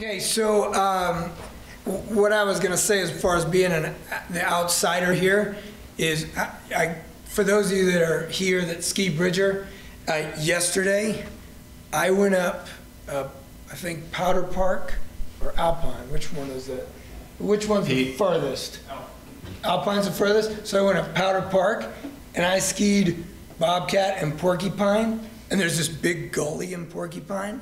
Okay, so what I was going to say as far as being the outsider here is, for those of you that are here that ski Bridger, yesterday I went up, I think Powder Park or Alpine, which one is it? Which one's the furthest? Alpine's the furthest. So I went up Powder Park and I skied Bobcat and Porcupine, and there's this big gully in Porcupine.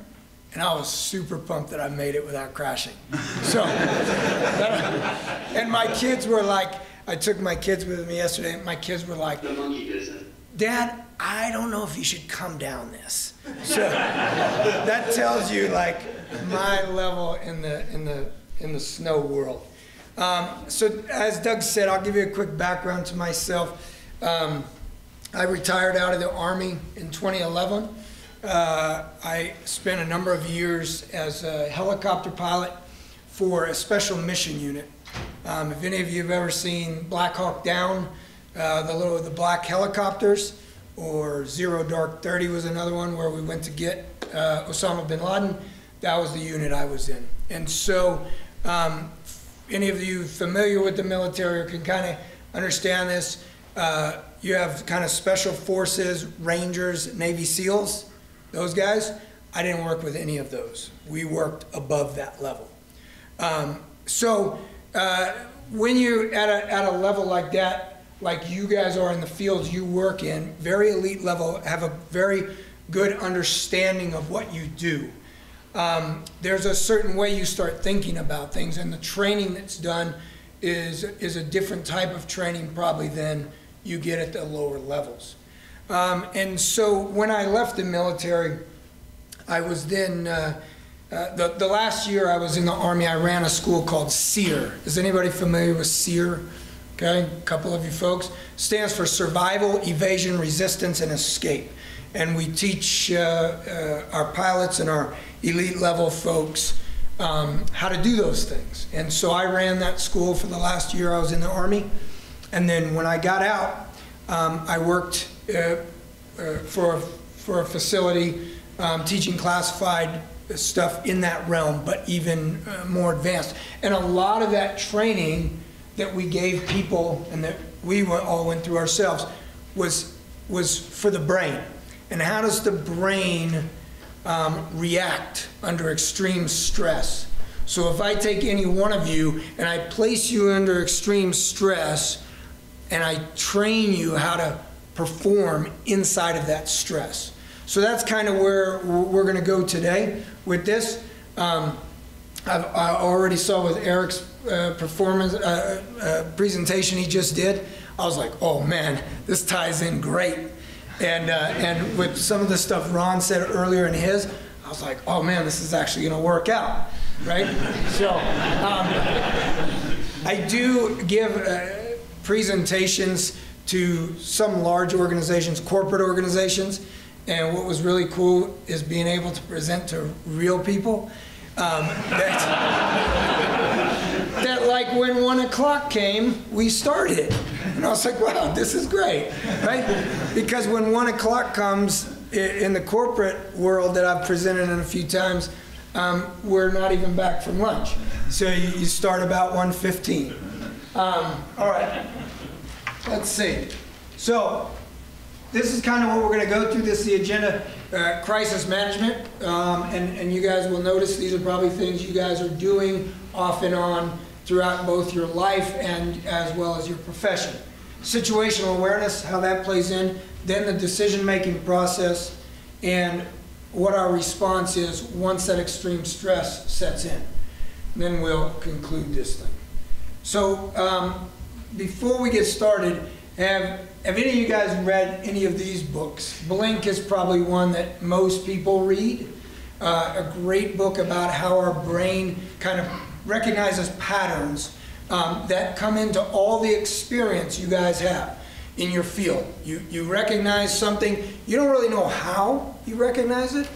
And I was super pumped that I made it without crashing. So, and my kids were like, I took my kids with me yesterday, and my kids were like, the monkey business. Dad, I don't know if you should come down this. So that tells you like my level in the snow world. So as Doug said, I'll give you a quick background to myself. I retired out of the Army in 2011. I spent a number of years as a helicopter pilot for a special mission unit. If any of you have ever seen Black Hawk Down, the black helicopters, or Zero Dark 30 was another one where we went to get Osama bin Laden, that was the unit I was in. And so any of you familiar with the military or can kind of understand this, you have kind of special forces, Rangers, Navy SEALs. Those guys, I didn't work with any of those. We worked above that level. When you're at a level like that, like you guys are in the fields you work in, very elite level, have a very good understanding of what you do. There's a certain way you start thinking about things, and the training that's done is a different type of training probably than you get at the lower levels. And so when I left the military, I was then, the last year I was in the Army, I ran a school called SEER. Is anybody familiar with SEER? Okay, a couple of you folks. Stands for Survival, Evasion, Resistance, and Escape. And we teach our pilots and our elite level folks how to do those things. And so I ran that school for the last year I was in the Army. And then when I got out, I worked for a facility teaching classified stuff in that realm, but even more advanced. And a lot of that training that we gave people and that we all went through ourselves was for the brain. And how does the brain react under extreme stress? So if I take any one of you and I place you under extreme stress and I train you how to perform inside of that stress. So that's kind of where we're going to go today with this. I already saw with Eric's performance presentation he just did. I was like, oh man, this ties in great. And with some of the stuff Ron said earlier in his, I was like, oh man, this is actually going to work out, right? So I do give presentations to some large organizations, corporate organizations, and what was really cool is being able to present to real people. That like when 1 o'clock came, we started. And I was like, wow, this is great, right? Because when 1 o'clock comes in the corporate world that I've presented in a few times, we're not even back from lunch. So you start about 1:15. All right. Let's see. So this is kind of what we're going to go through. This is the agenda, crisis management. And you guys will notice these are probably things you guys are doing off and on throughout both your life and as well as your profession. Situational awareness, how that plays in. Then the decision-making process and what our response is once that extreme stress sets in. And then we'll conclude this thing. So before we get started, have any of you guys read any of these books? Blink is probably one that most people read. A great book about how our brain kind of recognizes patterns that come into all the experience you guys have in your field. You recognize something, you don't really know how you recognize it,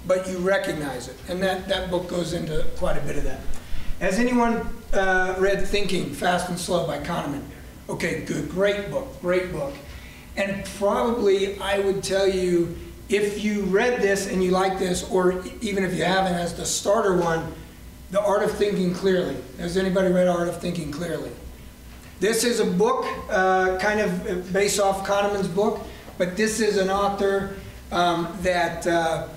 but you recognize it. And that book goes into quite a bit of that. Has anyone read Thinking, Fast and Slow by Kahneman? Okay, good, great book, great book. And probably I would tell you, if you read this and you like this, or even if you haven't as the starter one, The Art of Thinking Clearly. Has anybody read Art of Thinking Clearly? This is a book, kind of based off Kahneman's book, but this is an author that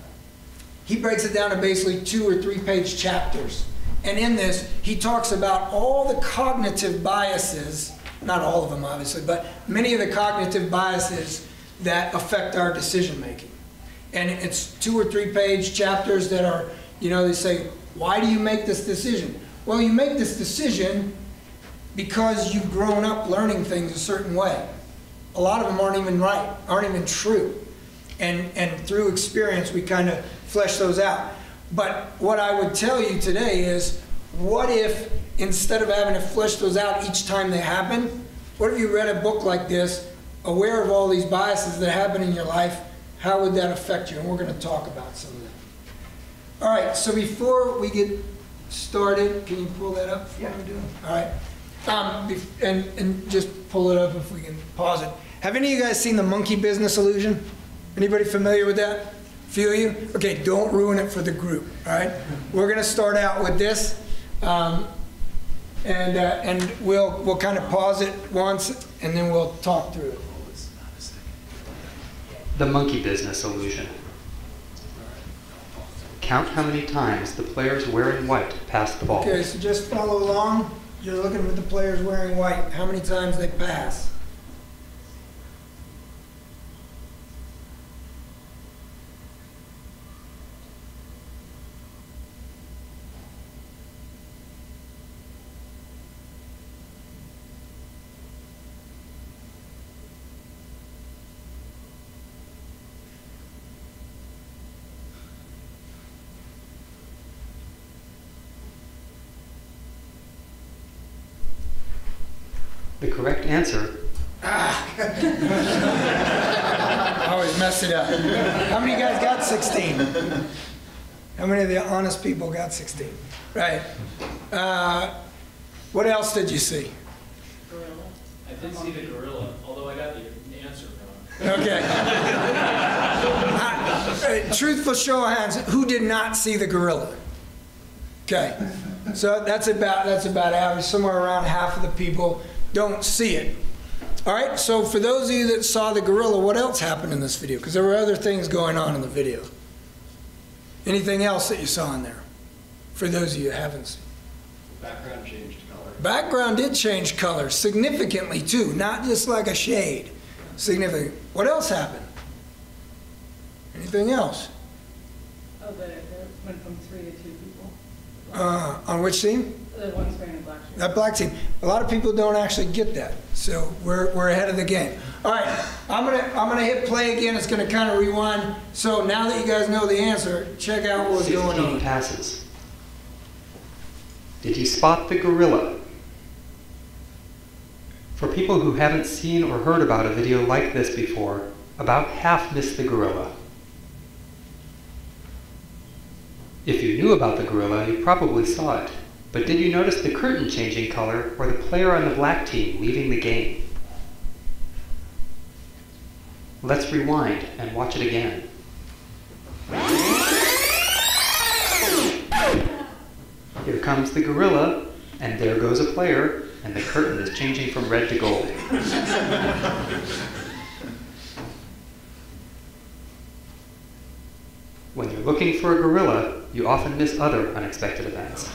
he breaks it down to basically 2 or 3 page chapters. And in this, he talks about all the cognitive biases, not all of them obviously, but many of the cognitive biases that affect our decision making. And it's 2 or 3 page chapters that are, you know, they say, why do you make this decision? Well, you make this decision because you've grown up learning things a certain way. A lot of them aren't even right, aren't even true. And through experience, we kind of flesh those out. But what I would tell you today is, what if instead of having to flesh those out each time they happen, what if you read a book like this, aware of all these biases that happen in your life, how would that affect you? And we're going to talk about some of that. All right, so before we get started, can you pull that up? Yeah. All right. And just pull it up if we can pause it. Have any of you guys seen The Monkey Business Illusion? Anybody familiar with that? Feel you? Okay, don't ruin it for the group, all right? We're going to start out with this, and we'll kind of pause it once, and then we'll talk through it. The monkey business illusion. Count how many times the players wearing white pass the ball. Okay, so just follow along. You're looking at the players wearing white. How many times they pass? The correct answer. I always mess it up. How many of you guys got 16? How many of the honest people got 16? Right. What else did you see? Gorilla. I did see the gorilla, although I got the answer wrong. Okay. Truthful show of hands. Who did not see the gorilla? Okay. So that's about average. Somewhere around half of the people don't see it. All right, so for those of you that saw the gorilla, what else happened in this video? Because there were other things going on in the video. Anything else that you saw in there? For those of you who haven't seen. Background changed color. Background did change color significantly too, not just like a shade. Significant. What else happened? Anything else? Oh, but it went from 3 to 2 people. On which team? The ones wearing the black shirt. That black team. A lot of people don't actually get that, so we're ahead of the game. All right, I'm gonna hit play again. It's gonna kind of rewind. So now that you guys know the answer, check out what's going 16 on. passes. Did you spot the gorilla? For people who haven't seen or heard about a video like this before, about half missed the gorilla. If you knew about the gorilla, you probably saw it. But did you notice the curtain changing color or the player on the black team leaving the game? Let's rewind and watch it again. Here comes the gorilla, and there goes a player, and the curtain is changing from red to gold. When you're looking for a gorilla, you often miss other unexpected events.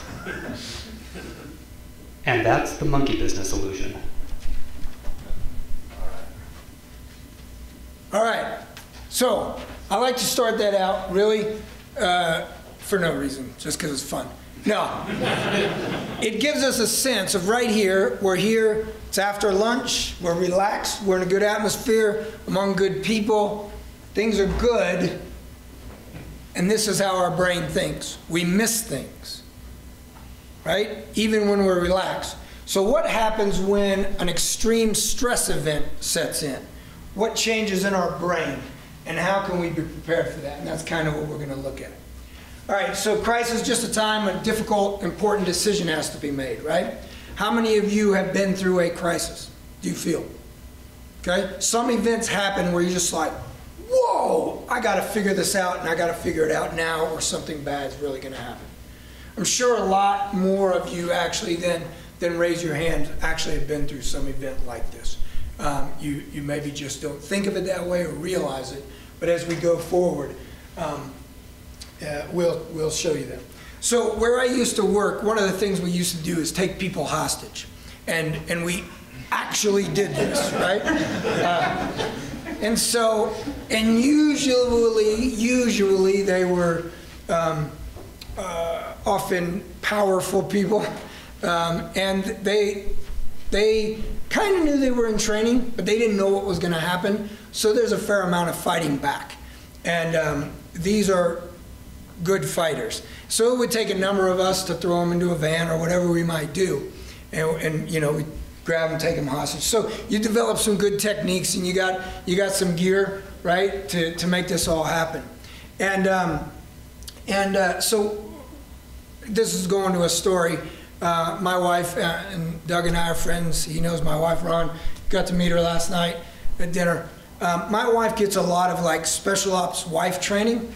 And that's the monkey business illusion. All right, so I like to start that out really for no reason, just because it's fun. No, it gives us a sense of right here, we're here, it's after lunch, we're relaxed, we're in a good atmosphere, among good people, things are good, and this is how our brain thinks. We miss things, right? Even when we're relaxed. So what happens when an extreme stress event sets in? What changes in our brain, and how can we be prepared for that? And that's kind of what we're going to look at. All right, so crisis is just a time when a difficult, important decision has to be made, right? How many of you have been through a crisis? Do you feel? Okay? Some events happen where you're just like, whoa, I got to figure this out, and I got to figure it out now, or something bad is really going to happen. I'm sure a lot more of you actually than raise your hand actually have been through some event like this. You maybe just don't think of it that way or realize it, but as we go forward, we'll show you that. So where I used to work, one of the things we used to do is take people hostage, and we actually did this, right? And usually they were often powerful people, and they kind of knew they were in training, but they didn't know what was going to happen. So there's a fair amount of fighting back, and these are good fighters. So it would take a number of us to throw them into a van or whatever we might do, and you know, we grab them, take them hostage. So you develop some good techniques, and you got some gear, right, to make this all happen. So this is going to a story. My wife and Doug and I are friends. He knows my wife, Ron. Got to meet her last night at dinner. My wife gets a lot of like special ops wife training.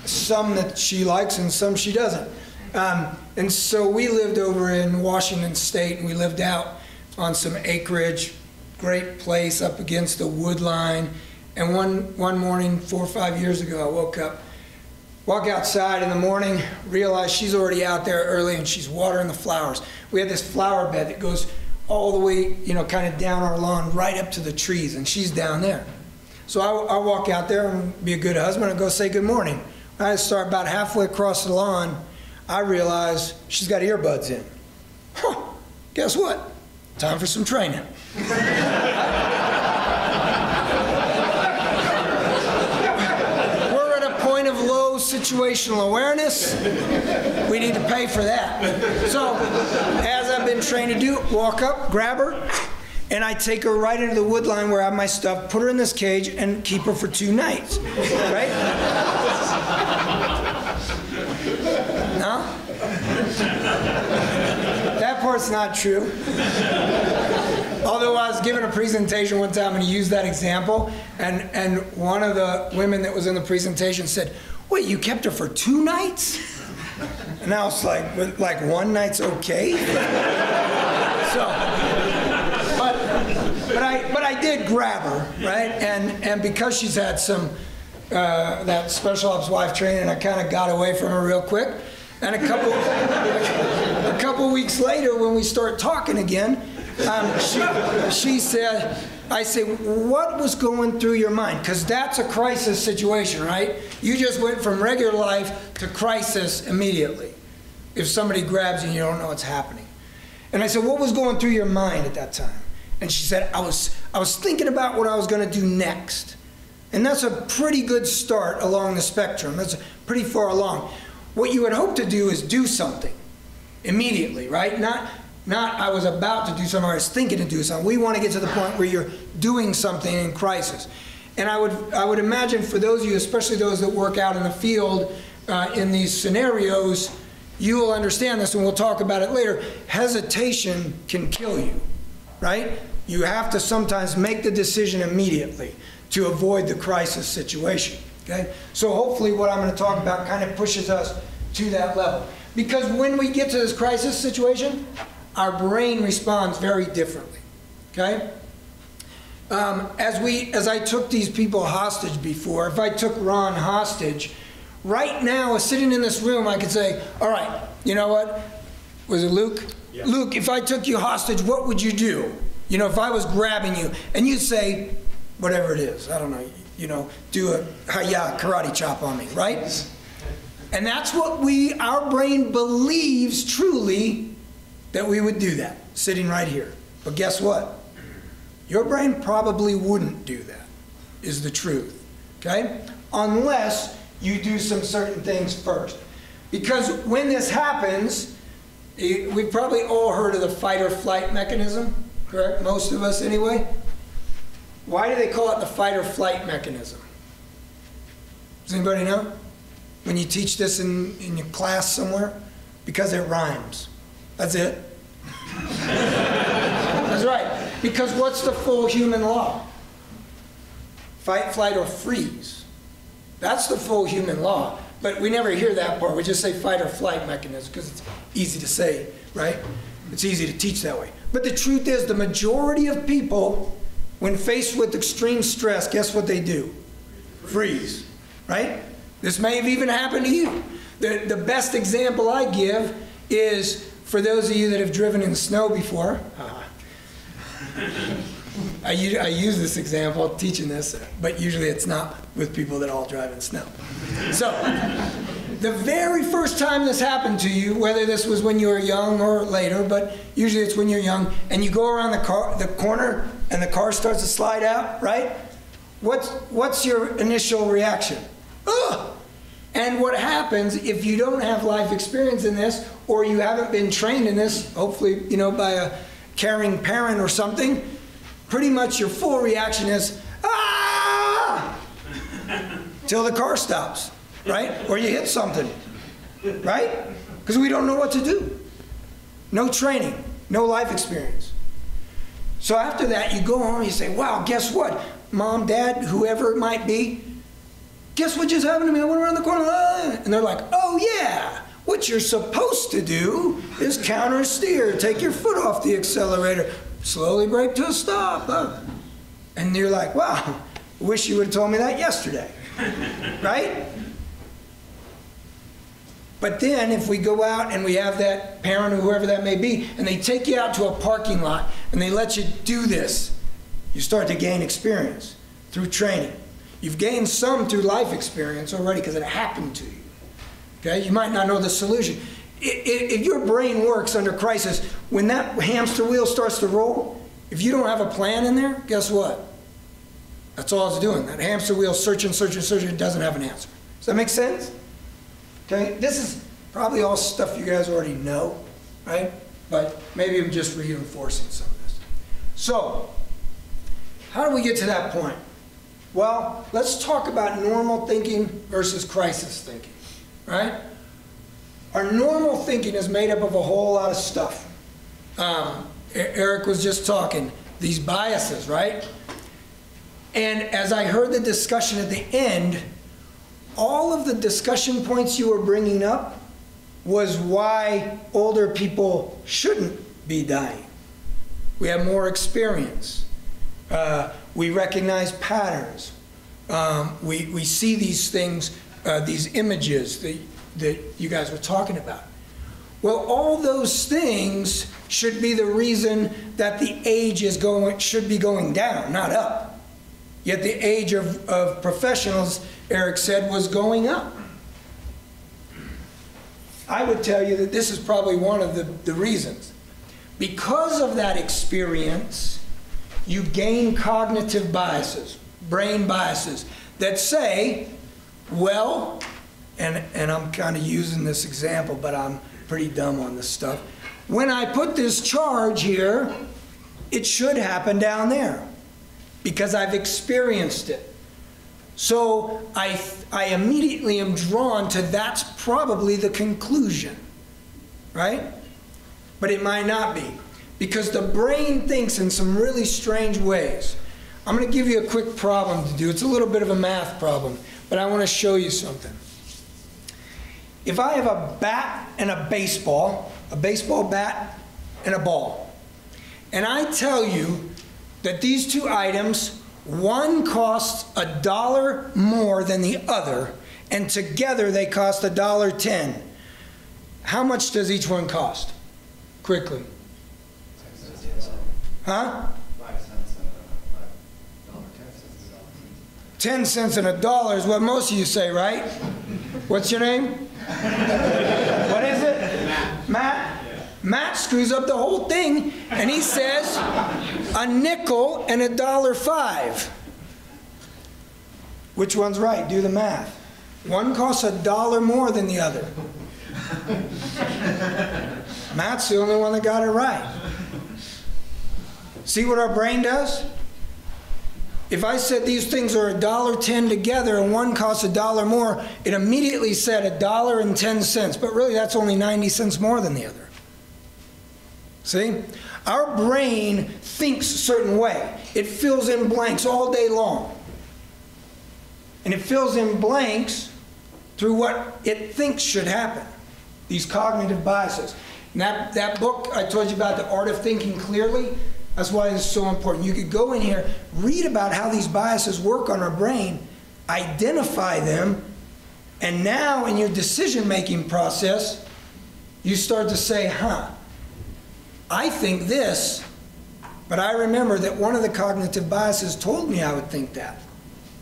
Some that she likes and some she doesn't. And so we lived over in Washington State, and we lived out on some acreage, great place up against the wood line. And one morning, 4 or 5 years ago, I woke up, walk outside in the morning, realize she's already out there early and she's watering the flowers. We had this flower bed that goes all the way, you know, kind of down our lawn, right up to the trees, and she's down there. So I walk out there and be a good husband and go say good morning. I start about halfway across the lawn, I realize she's got earbuds in. Huh, guess what? Time for some training. We're at a point of low situational awareness. We need to pay for that. So, as I've been trained to do, walk up, grab her, and I take her right into the wood line where I have my stuff, put her in this cage, and keep her for 2 nights. Right? No? That part's not true. Although I was given a presentation one time and he used that example, and one of the women that was in the presentation said, "Wait, you kept her for 2 nights?" And I was like 1 night's okay? So, but I did grab her, right? And because she's had some that special ops wife training, I kind of got away from her real quick. And a couple weeks later, when we start talking again, she said, I say, "What was going through your mind?" Because that's a crisis situation, right? You just went from regular life to crisis immediately. If somebody grabs you and you don't know what's happening. And I said, "What was going through your mind at that time?" And she said, I was thinking about what I was going to do next. And that's a pretty good start along the spectrum. That's pretty far along. What you would hope to do is do something immediately, right? Not I was about to do something, or I was thinking to do something. We want to get to the point where you're doing something in crisis. And I would imagine for those of you, especially those that work out in the field in these scenarios, you will understand this, and we'll talk about it later. Hesitation can kill you, right? You have to sometimes make the decision immediately to avoid the crisis situation, okay? So hopefully what I'm going to talk about kind of pushes us to that level. Because when we get to this crisis situation, our brain responds very differently, okay? As I took these people hostage before, if I took Ron hostage, right now, sitting in this room, I could say, all right, you know what? Was it Luke? Yeah. Luke, if I took you hostage, what would you do? You know, if I was grabbing you, and you'd say, whatever it is, I don't know, you know, do a hi-ya karate chop on me, right? And that's what our brain believes truly that we would do that, sitting right here. But guess what? Your brain probably wouldn't do that, is the truth, okay? Unless you do some certain things first. Because when this happens, we've probably all heard of the fight or flight mechanism, correct? Most of us anyway. Why do they call it the fight or flight mechanism? Does anybody know? When you teach this in your class somewhere? Because it rhymes. That's it. That's right. Because what's the full human law? Fight, flight, or freeze. That's the full human law. but we never hear that part. We just say fight or flight mechanism because it's easy to say, right? It's easy to teach that way. But the truth is, the majority of people, when faced with extreme stress, guess what they do? Freeze, right? This may have even happened to you. The best example I give is, for those of you that have driven in snow before, I use this example teaching this, but usually it's not with people that all drive in snow. So, the very first time this happened to you, whether this was when you were young or later, but usually it's when you're young, and you go around the corner and the car starts to slide out, right? What's your initial reaction? Ugh! And what happens if you don't have life experience in this, or you haven't been trained in this, hopefully, by a caring parent or something, pretty much your full reaction is, ah! Till the car stops, right? Or you hit something, right? Because we don't know what to do. No training, no life experience. So after that, you go home and you say, wow, guess what? Mom, Dad, whoever it might be, guess what just happened to me? I went around the corner, and they're like, oh yeah, what you're supposed to do is counter steer, take your foot off the accelerator, slowly brake to a stop. And you're like, wow, wish you would have told me that yesterday, right? But then if we go out and we have that parent or whoever that may be, and they take you out to a parking lot and they let you do this, you start to gain experience through training. You've gained some through life experience already because it happened to you. Okay? You might not know the solution. If your brain works under crisis, when that hamster wheel starts to roll, if you don't have a plan in there, guess what? That's all it's doing. That hamster wheel searching, it doesn't have an answer. Does that make sense? Okay? This is probably all stuff you guys already know, right? But maybe I'm just reinforcing some of this. So, how do we get to that point? Well, let's talk about normal thinking versus crisis thinking, right? Our normal thinking is made up of a whole lot of stuff. Eric was just talking, these biases, right? And as I heard the discussion at the end, all of the discussion points you were bringing up was why older people shouldn't be dying. We have more experience. We recognize patterns. We see these things, these images that you guys were talking about. Well, all those things should be the reason that the age should be going down, not up. Yet the age of professionals, Eric said, was going up. I would tell you that this is probably one of the reasons. Because of that experience, you gain cognitive biases, brain biases, that say, well, and I'm kind of using this example, but I'm pretty dumb on this stuff. When I put this charge here, it should happen down there because I've experienced it. So I immediately am drawn to that's probably the conclusion, right? But it might not be. Because the brain thinks in some really strange ways. I'm going to give you a quick problem to do. It's a little bit of a math problem, but I want to show you something. If I have a bat and a baseball bat and a ball, and I tell you that these two items, one costs $1 more than the other, and together they cost $1.10, how much does each one cost? Quickly. Huh? 10 cents and $1 is what most of you say, right? What's your name? What is it? Matt? Matt screws up the whole thing, and he says a nickel and $1.05. Which one's right? Do the math. One costs $1 more than the other. Matt's the only one that got it right. See what our brain does? If I said these things are $1.10 together and one costs $1 more, it immediately said $1.10, but really that's only 90 cents more than the other. See? Our brain thinks a certain way. It fills in blanks all day long. And it fills in blanks through what it thinks should happen, these cognitive biases. And that book I told you about, The Art of Thinking Clearly, that's why it's so important. You could go in here, read about how these biases work on our brain, identify them, and now in your decision-making process, you start to say, I think this, but I remember that one of the cognitive biases told me I would think that,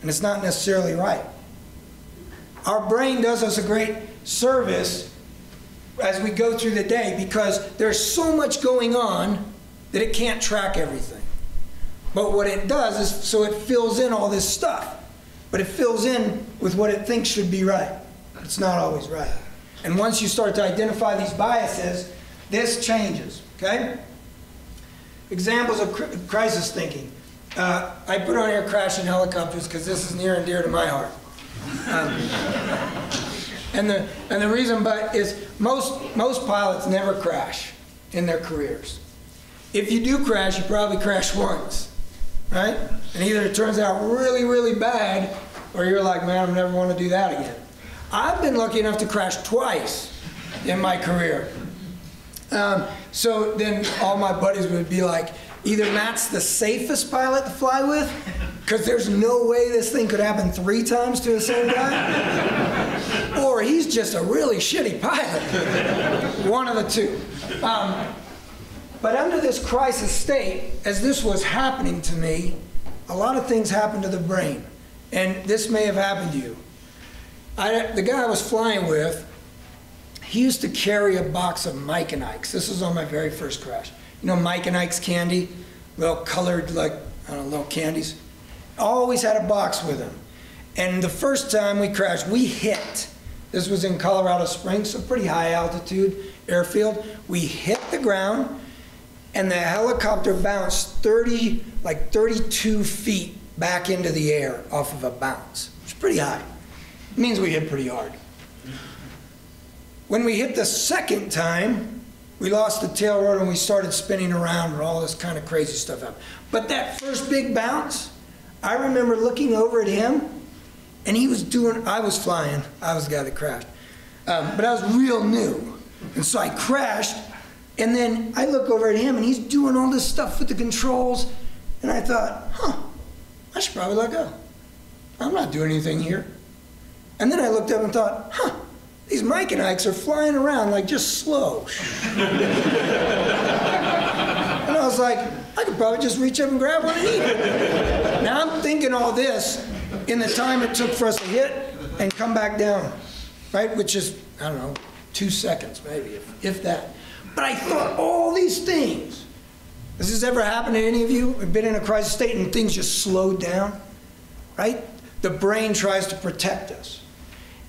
and it's not necessarily right. Our brain does us a great service as we go through the day because there's so much going on that it can't track everything. But what it does is, so it fills in all this stuff, but it fills in with what it thinks should be right. It's not always right. And once you start to identify these biases, this changes, okay? Examples of crisis thinking. I put on here crashing helicopters because this is near and dear to my heart. And the reason is most pilots never crash in their careers. If you do crash, you probably crash once, right? And either it turns out really, really bad, or you're like, man, I never want to do that again. I've been lucky enough to crash twice in my career. So then all my buddies would be like, either Matt's the safest pilot to fly with, because there's no way this thing could happen 3 times to the same guy, or he's just a really shitty pilot. One of the two. But under this crisis state, as this was happening to me, a lot of things happened to the brain. And this may have happened to you. The guy I was flying with, he used to carry a box of Mike and Ike's. This was on my very first crash. You know Mike and Ike's candy? Little colored, like, I don't know, little candies. Always had a box with him. And the first time we crashed, we hit. This was in Colorado Springs, so pretty high altitude airfield. We hit the ground, and the helicopter bounced 32 feet back into the air off of a bounce. It's pretty high. It means we hit pretty hard. When we hit the second time, we lost the tail rotor and we started spinning around and all this kind of crazy stuff happened. But that first big bounce, I remember looking over at him, and he was doing, I was flying, I was the guy that crashed, but I was real new. And so I crashed, and then I look over at him and he's doing all this stuff with the controls, and I thought, I should probably let go. I'm not doing anything here. And then I looked up and thought, these Mike and Ikes are flying around like just slow. And I was like, I could probably just reach up and grab one and eat it. Now I'm thinking all this in the time it took for us to hit and come back down, right? Which is, I don't know, 2 seconds maybe, if that. But I thought all these things. Has this ever happened to any of you? Have been in a crisis state and things just slowed down, right? The brain tries to protect us.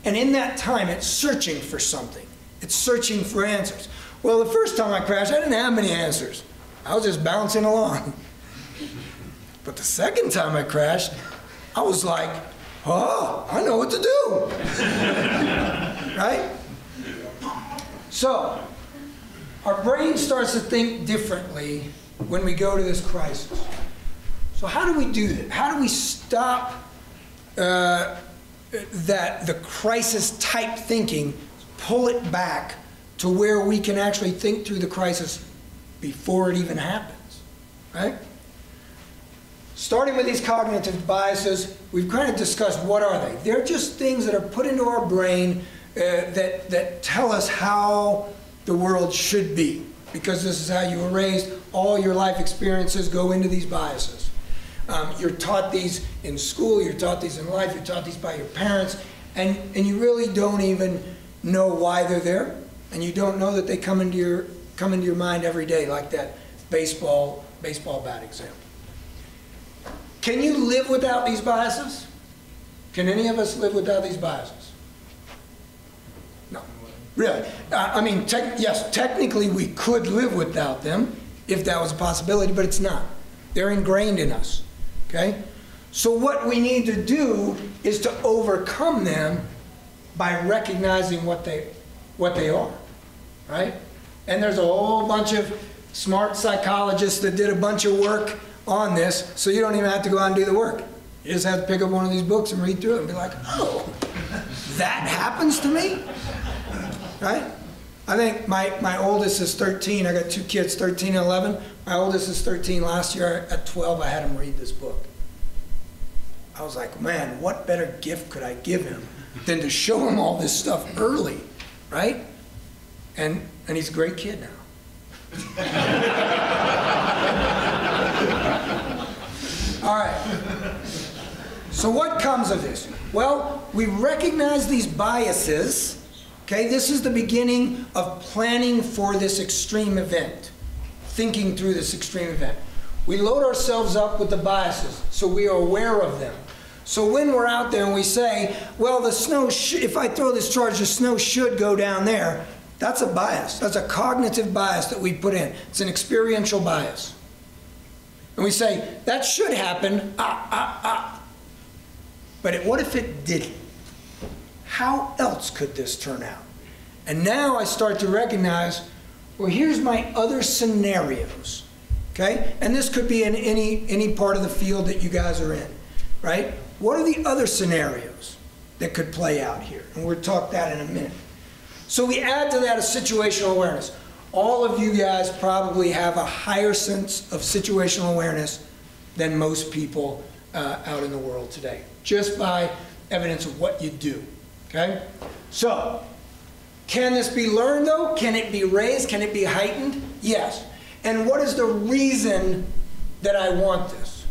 And in that time, it's searching for something. It's searching for answers. Well, the first time I crashed, I didn't have many answers. I was just bouncing along. But the second time I crashed, I was like, I know what to do. Right? So, our brain starts to think differently when we go to this crisis. So how do we do that? How do we stop the crisis type thinking, pull it back to where we can actually think through the crisis before it even happens, right? Starting with these cognitive biases, we've kind of discussed what are they. They're just things that are put into our brain that tell us how the world should be, because this is how you were raised. All your life experiences go into these biases. You're taught these in school, you're taught these in life, you're taught these by your parents, and you really don't even know why they're there, and you don't know that they come into your mind every day, like that baseball bat example. Can you live without these biases? Can any of us live without these biases? No. Really? I mean, yes, technically we could live without them if that was a possibility, but it's not. They're ingrained in us. Okay? So what we need to do is to overcome them by recognizing what they are, right? And there's a whole bunch of smart psychologists that did a bunch of work on this, so you don't even have to go out and do the work. You just have to pick up one of these books and read through it and be like, oh, that happens to me, right? I think my oldest is 13. I got 2 kids, 13 and 11. My oldest is 13. Last year at 12, I had him read this book. I was like, man, what better gift could I give him than to show him all this stuff early, right? And he's a great kid now. All right. So what comes of this? Well, we recognize these biases. Okay, this is the beginning of planning for this extreme event, thinking through this extreme event. We load ourselves up with the biases, so we are aware of them. So when we're out there and we say, well, the snow, if I throw this charge, the snow should go down there, that's a bias. That's a cognitive bias that we put in. It's an experiential bias. And we say, that should happen, But what if it didn't? How else could this turn out? And now I start to recognize, well, here's my other scenarios, okay? And this could be in any part of the field that you guys are in, right? What are the other scenarios that could play out here? And we'll talk that in a minute. So we add to that a situational awareness. All of you guys probably have a higher sense of situational awareness than most people out in the world today, just by evidence of what you do, okay? So, can this be learned though? Can it be raised? Can it be heightened? Yes. And what is the reason that I want this?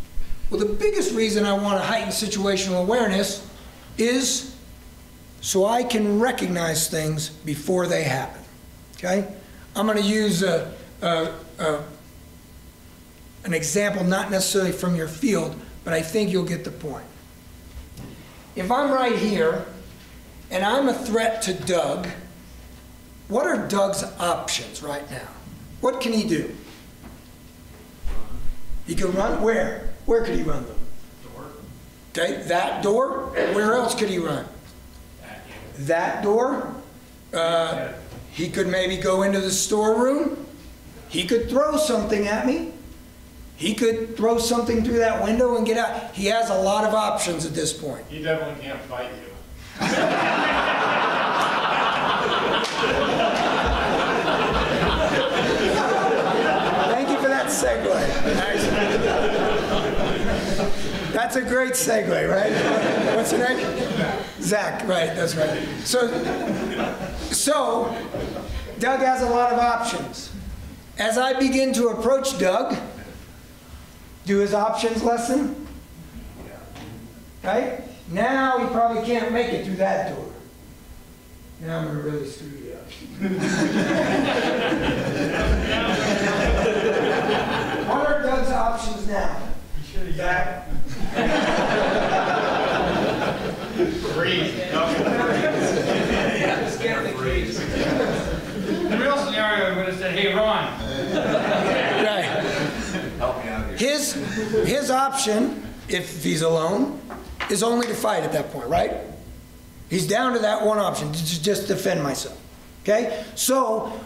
Well, the biggest reason I want to heighten situational awareness is so I can recognize things before they happen, okay? I'm going to use an example, not necessarily from your field, but I think you'll get the point. If I'm right here, and I'm a threat to Doug, what are Doug's options right now? What can he do? He can run where? Where could he run them? Door. Okay, that door. Where else could he run? That door. He could maybe go into the storeroom. He could throw something at me. He could throw something through that window and get out. He has a lot of options at this point. He definitely can't fight you. Thank you for that segue. That's a great segue, right? What's your name? Zach, right, that's right. So Doug has a lot of options. As I begin to approach Doug, do his options lessen? Right? Now he probably can't make it through that door. Now I'm going to really screw you up. What are Doug's options now? Zach? Freeze. The real scenario would have said, hey, Ron. Right. Help me out here. His option, if he's alone, is only to fight at that point, right? He's down to that one option, to just defend myself. Okay? So,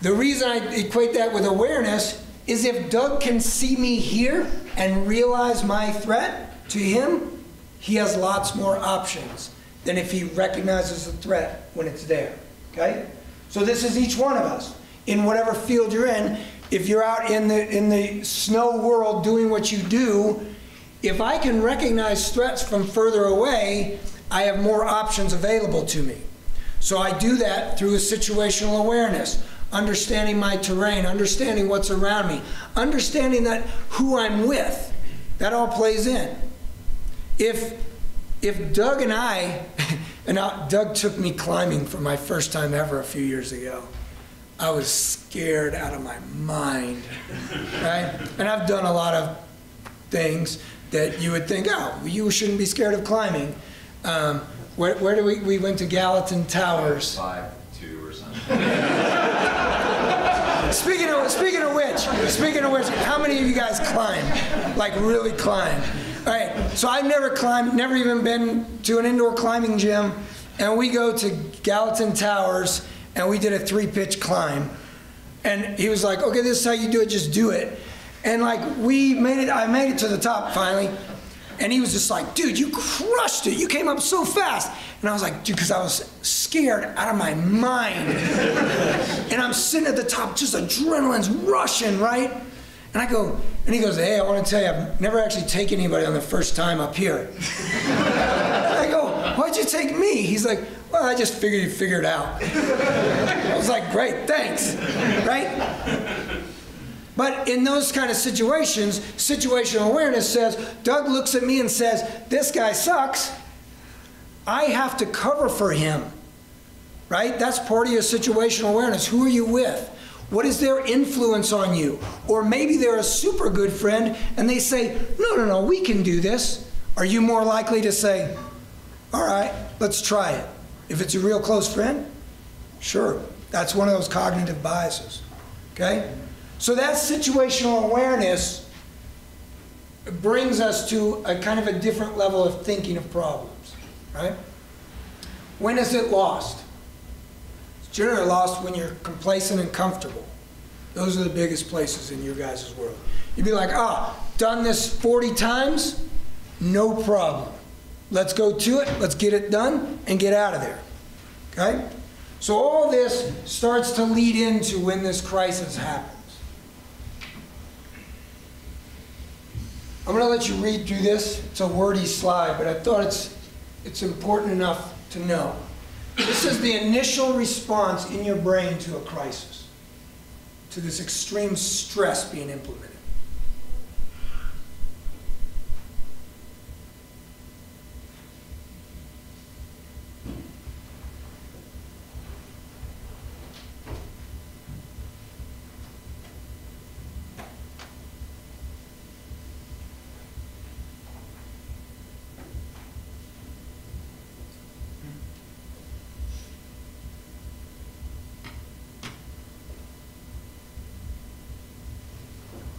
the reason I equate that with awareness is if Doug can see me here and realize my threat to him, he has lots more options than if he recognizes the threat when it's there. Okay? So this is each one of us. In whatever field you're in, if you're out in the snow world doing what you do, if I can recognize threats from further away, I have more options available to me. So I do that through a situational awareness, understanding my terrain, understanding what's around me, understanding that who I'm with. That all plays in. If Doug and Doug took me climbing for my first time ever a few years ago. I was scared out of my mind, right? And I've done a lot of things that you would think, oh, you shouldn't be scared of climbing. Where do we went to Gallatin Towers. 5'2" or something. Speaking of which, how many of you guys climb? Like really climb? All right, so I've never climbed, never even been to an indoor climbing gym, and we go to Gallatin Towers, and we did a 3-pitch climb. And he was like, okay, this is how you do it, just do it. And like I made it to the top finally. And he was just like, dude, you crushed it. You came up so fast. And I was like, dude, because I was scared out of my mind. And I'm sitting at the top, just adrenaline's rushing, right? And I go, and he goes, hey, I want to tell you, I've never actually taken anybody on the first time up here. And I go, why'd you take me? He's like, well, I just figured you'd figure it out. I was like, great, thanks, right? But in those kind of situations, situational awareness says, Doug looks at me and says, this guy sucks. I have to cover for him, right? That's part of your situational awareness. Who are you with? What is their influence on you? Or maybe they're a super good friend and they say, no, we can do this. Are you more likely to say, all right, let's try it? If it's a real close friend, sure. That's one of those cognitive biases, okay? So that situational awareness brings us to a kind of a different level of thinking of problems, right? When is it lost? It's generally lost when you're complacent and comfortable. Those are the biggest places in your guys' world. You'd be like, done this 40 times? No problem. Let's go to it, let's get it done, and get out of there, okay? So all this starts to lead into when this crisis happens. I'm going to let you read through this. It's a wordy slide, but I thought it's important enough to know. This is the initial response in your brain to a crisis, to this extreme stress being implemented.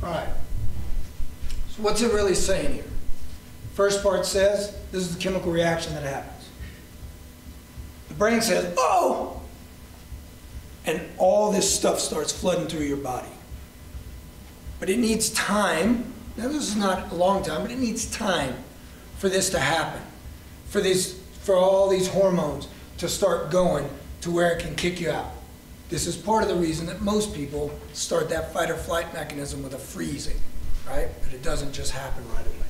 All right. So what's it really saying here? First part says, this is the chemical reaction that happens. The brain says, oh! And all this stuff starts flooding through your body. But it needs time. Now this is not a long time, but it needs time for this to happen. For all these hormones to start going to where it can kick you out. This is part of the reason that most people start that fight or flight mechanism with a freezing, right? But it doesn't just happen right away.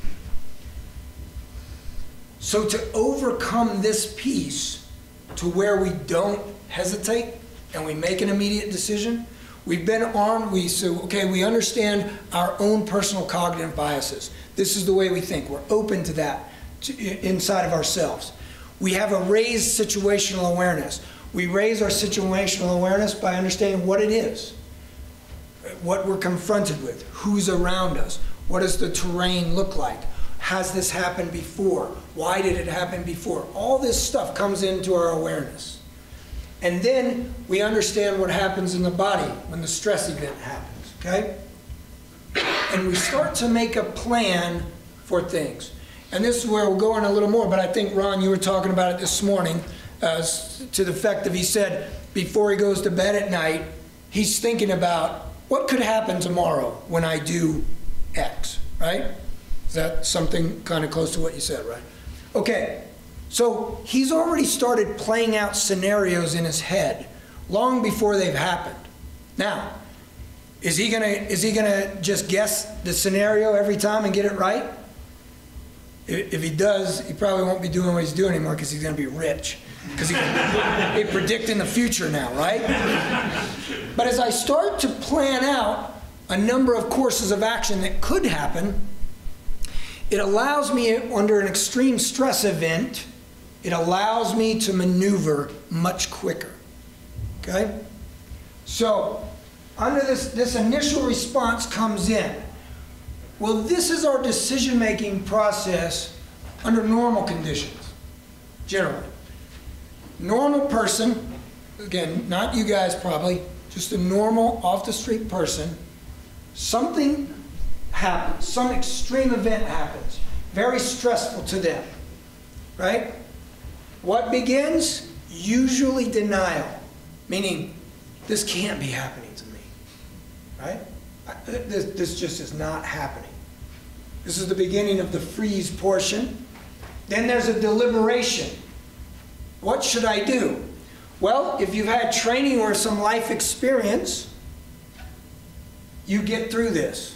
So to overcome this piece to where we don't hesitate and we make an immediate decision, we've been armed, we understand our own personal cognitive biases. This is the way we think. We're open to that inside of ourselves. We have a raised situational awareness. We raise our situational awareness by understanding what it is, what we're confronted with, who's around us, what does the terrain look like, has this happened before, why did it happen before? All this stuff comes into our awareness. And then we understand what happens in the body when the stress event happens, okay? And we start to make a plan for things. And this is where we'll go on a little more, but I think, Ron, you were talking about it this morning, to the effect of, he said before he goes to bed at night, he's thinking about what could happen tomorrow when I do X, right? Is that something kind of close to what you said, right? Okay, so he's already started playing out scenarios in his head long before they've happened. Now, is he gonna just guess the scenario every time and get it right? If he does, he probably won't be doing what he's doing anymore because he's going to be rich. Because he's predicting the future now, right? But as I start to plan out a number of courses of action that could happen, it allows me, under an extreme stress event, it allows me to maneuver much quicker, okay? So, under this initial response comes in. Well, this is our decision-making process under normal conditions, generally. Normal person, again, not you guys probably, just a normal, off-the-street person, something happens, some extreme event happens, very stressful to them, right? What begins? Usually denial, meaning this can't be happening to me, right? This just is not happening. This is the beginning of the freeze portion. Then there's a deliberation. What should I do? Well, if you've had training or some life experience, you get through this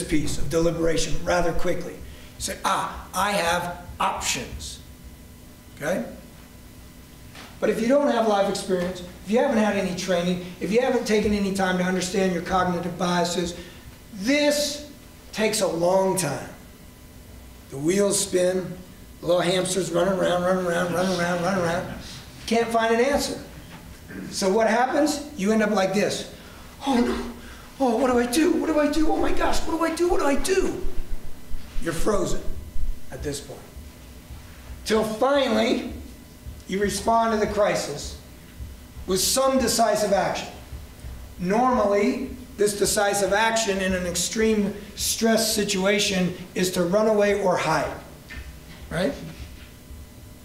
piece of deliberation rather quickly. You say, I have options. Okay? But if you don't have life experience, if you haven't had any training, if you haven't taken any time to understand your cognitive biases, this takes a long time. The wheels spin, the little hamster's running around. Can't find an answer. So what happens? You end up like this. Oh no. Oh, what do I do? What do I do? Oh my gosh, what do I do? What do I do? You're frozen at this point. Till finally, you respond to the crisis with some decisive action. Normally, this decisive action in an extreme stress situation is to run away or hide. Right?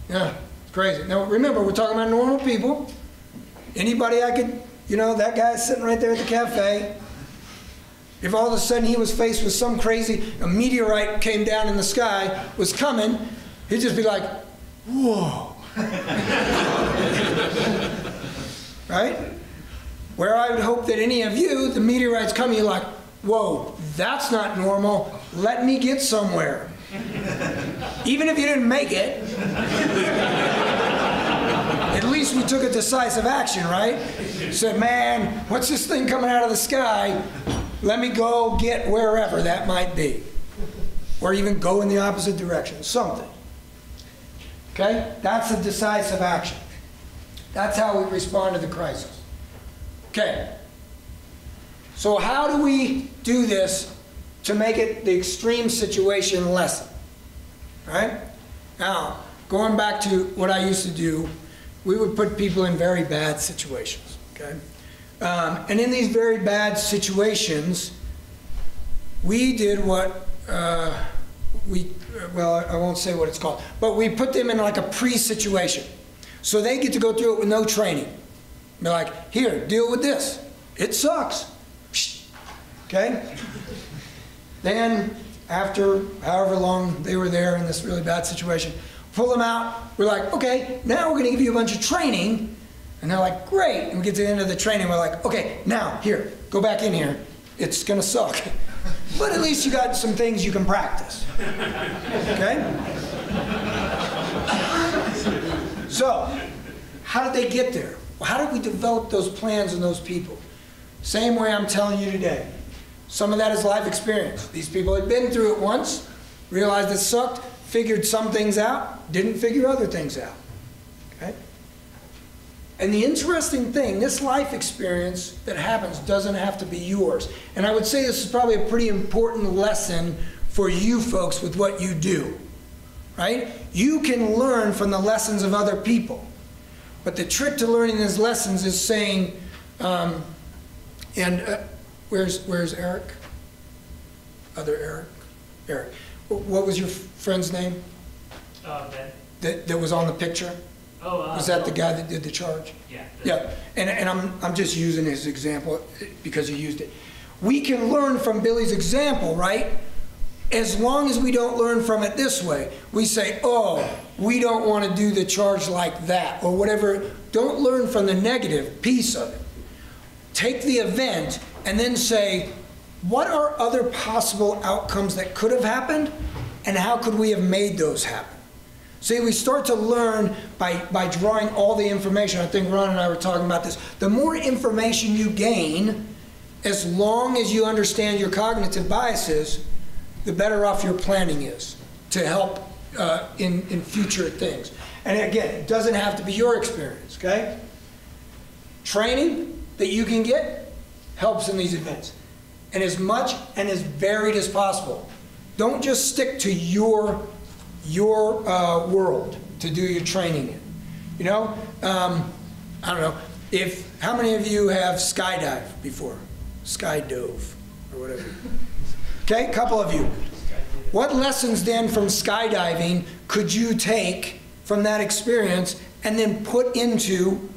Yeah, it's crazy. Now remember, we're talking about normal people. Anybody I could, that guy sitting right there at the cafe, if all of a sudden he was faced with some a meteorite came down in the sky, was coming, he'd just be like, whoa. Right? Where I would hope that any of you, the meteorite's coming, you're like, whoa, that's not normal. Let me get somewhere. Even if you didn't make it, at least we took a decisive action, right? Said, man, what's this thing coming out of the sky? Let me go get wherever that might be. Or even go in the opposite direction, something. Okay? That's a decisive action. That's how we respond to the crisis. Okay. So how do we do this to make it the extreme situation lessen? All right? Now, going back to what I used to do, we would put people in very bad situations. Okay? And in these very bad situations, we did what well, I won't say what it's called, but we put them in like a pre-situation. So they get to go through it with no training. Be like, here, deal with this. It sucks. Okay? Then, after however long they were there in this really bad situation, pull them out. We're like, okay, now we're going to give you a bunch of training. And they're like, great. And we get to the end of the training, we're like, okay, now, here, go back in here. It's going to suck. But at least you got some things you can practice. Okay? So, how did they get there? Well, how did we develop those plans and those people? Same way I'm telling you today. Some of that is life experience. These people had been through it once, realized it sucked, figured some things out, didn't figure other things out. Okay? And the interesting thing, this life experience that happens doesn't have to be yours. And I would say this is probably a pretty important lesson for you folks with what you do. Right? You can learn from the lessons of other people. But the trick to learning these lessons is saying, where's Eric? Other Eric? Eric. What was your friend's name? Ben. That was on the picture? Was that the guy that did the charge? Yeah. Yeah, and I'm just using his example because he used it. We can learn from Billy's example, right? As long as we don't learn from it this way. We say, oh, we don't want to do the charge like that, or whatever. Don't learn from the negative piece of it. Take the event and then say, what are other possible outcomes that could have happened, and how could we have made those happen? See, we start to learn by drawing all the information. I think Ron and I were talking about this. The more information you gain, as long as you understand your cognitive biases, the better off your planning is to help in future things. And again, it doesn't have to be your experience, okay? Training that you can get helps in these events. And as much and as varied as possible. Don't just stick to your world to do your training in. You know, I don't know, how many of you have skydived before? Skydove, or whatever. Okay, a couple of you. What lessons then from skydiving could you take from that experience and then put into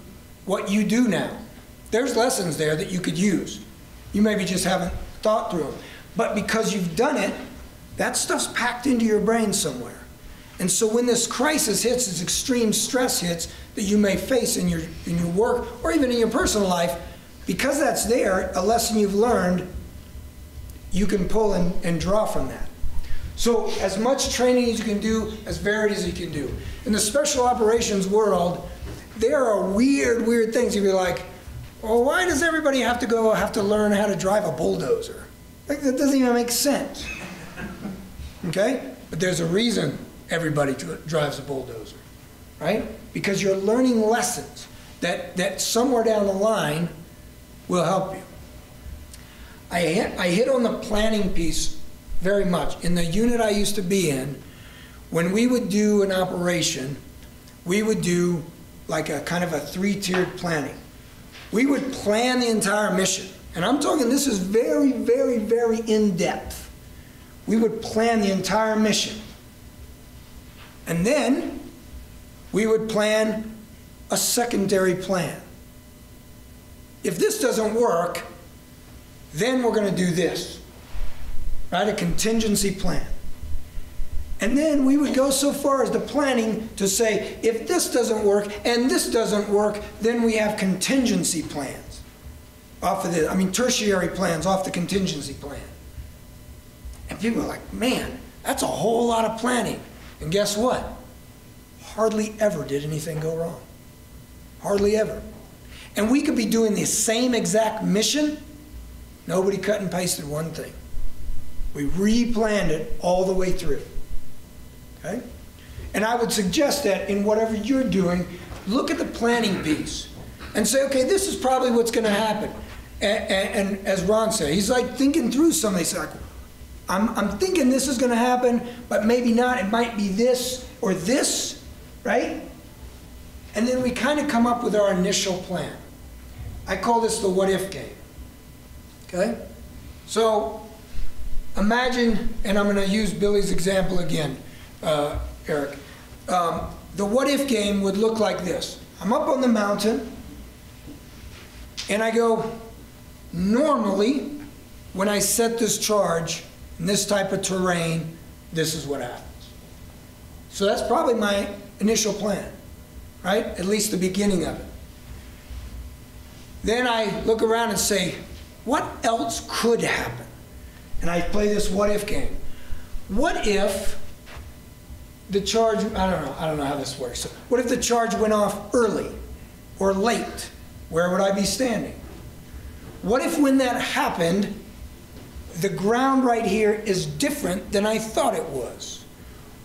what you do now? There's lessons there that you could use. You maybe just haven't thought through them. But because you've done it, that stuff's packed into your brain somewhere. And so when this crisis hits, this extreme stress hits that you may face in your work or even in your personal life, because that's there, a lesson you've learned, you can pull and draw from that. So as much training as you can do, as varied as you can do. In the special operations world, there are weird, weird things. You'd be like, well, why does everybody have to learn how to drive a bulldozer? Like, that doesn't even make sense. Okay? But there's a reason everybody drives a bulldozer, right? Because you're learning lessons that somewhere down the line will help you. I hit on the planning piece very much. In the unit I used to be in, when we would do an operation, we would do like a kind of a 3-tiered planning. We would plan the entire mission. And I'm talking, this is very, very, very in-depth. We would plan the entire mission. And then we would plan a secondary plan. If this doesn't work, then we're going to do this, right? A contingency plan. And then we would go so far as the planning to say, if this doesn't work and this doesn't work, then we have contingency plans off of this. I mean, tertiary plans off the contingency plan. And people are like, man, that's a whole lot of planning. And guess what? Hardly ever did anything go wrong. Hardly ever. And we could be doing the same exact mission. Nobody cut and pasted one thing. We replanned it all the way through. Okay? And I would suggest that in whatever you're doing, look at the planning piece and say, okay, this is probably what's going to happen. And as Ron said, he's like thinking through some of these. Like, I'm thinking this is going to happen, but maybe not. It might be this or this, right? And then we kind of come up with our initial plan. I call this the what-if game. Okay? So imagine, and I'm going to use Billy's example again, Eric. The what-if game would look like this. I'm up on the mountain, and I go, normally, when I set this charge in this type of terrain, this is what happens. So that's probably my initial plan, right? At least the beginning of it. Then I look around and say, what else could happen? And I play this what-if game. What if the charge, I don't know how this works. So what if the charge went off early or late? Where would I be standing? What if when that happened, the ground right here is different than I thought it was?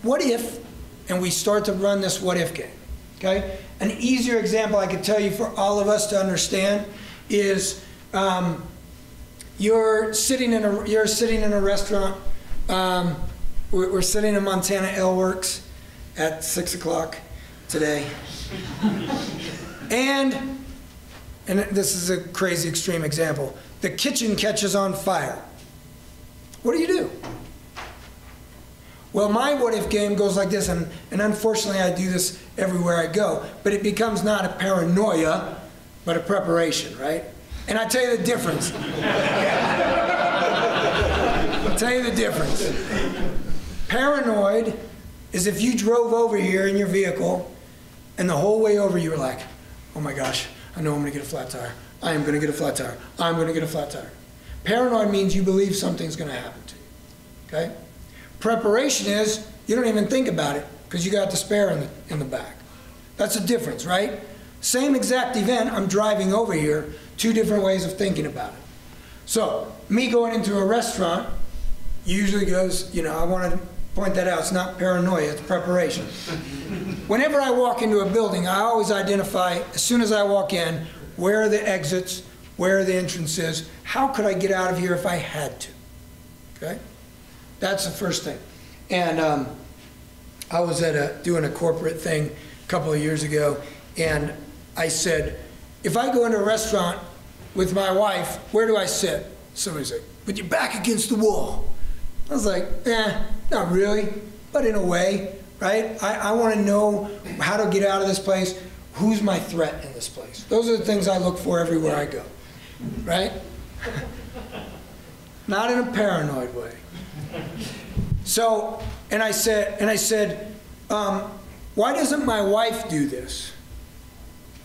What if, and we start to run this what-if game, okay? An easier example I could tell you for all of us to understand is you're sitting in a restaurant. We're sitting in Montana Ale Works at 6 o'clock today. And this is a crazy extreme example. The kitchen catches on fire. What do? Well, my what-if game goes like this, and unfortunately I do this everywhere I go, but it becomes not a paranoia, but a preparation, right? And I tell you the difference. I'll tell you the difference. Paranoid is if you drove over here in your vehicle, and the whole way over you were like, oh my gosh, I know I'm going to get a flat tire. I am going to get a flat tire. I'm going to get a flat tire. Paranoid means you believe something's going to happen to you. Okay? Preparation is you don't even think about it because you got the spare in the back. That's a difference, right? Same exact event, I'm driving over here, 2 different ways of thinking about it. So, me going into a restaurant usually goes, I want to point that out, it's not paranoia, it's preparation. Whenever I walk into a building, I always identify, as soon as I walk in, where are the exits, where are the entrances, how could I get out of here if I had to? Okay? That's the first thing. And I was doing a corporate thing a couple of years ago, and I said, if I go into a restaurant with my wife, where do I sit? Somebody's like, with your back against the wall. I was like, not really, but in a way, right? I want to know how to get out of this place. Who's my threat in this place? Those are the things I look for everywhere I go, right? not in a paranoid way. So, and I said, why doesn't my wife do this?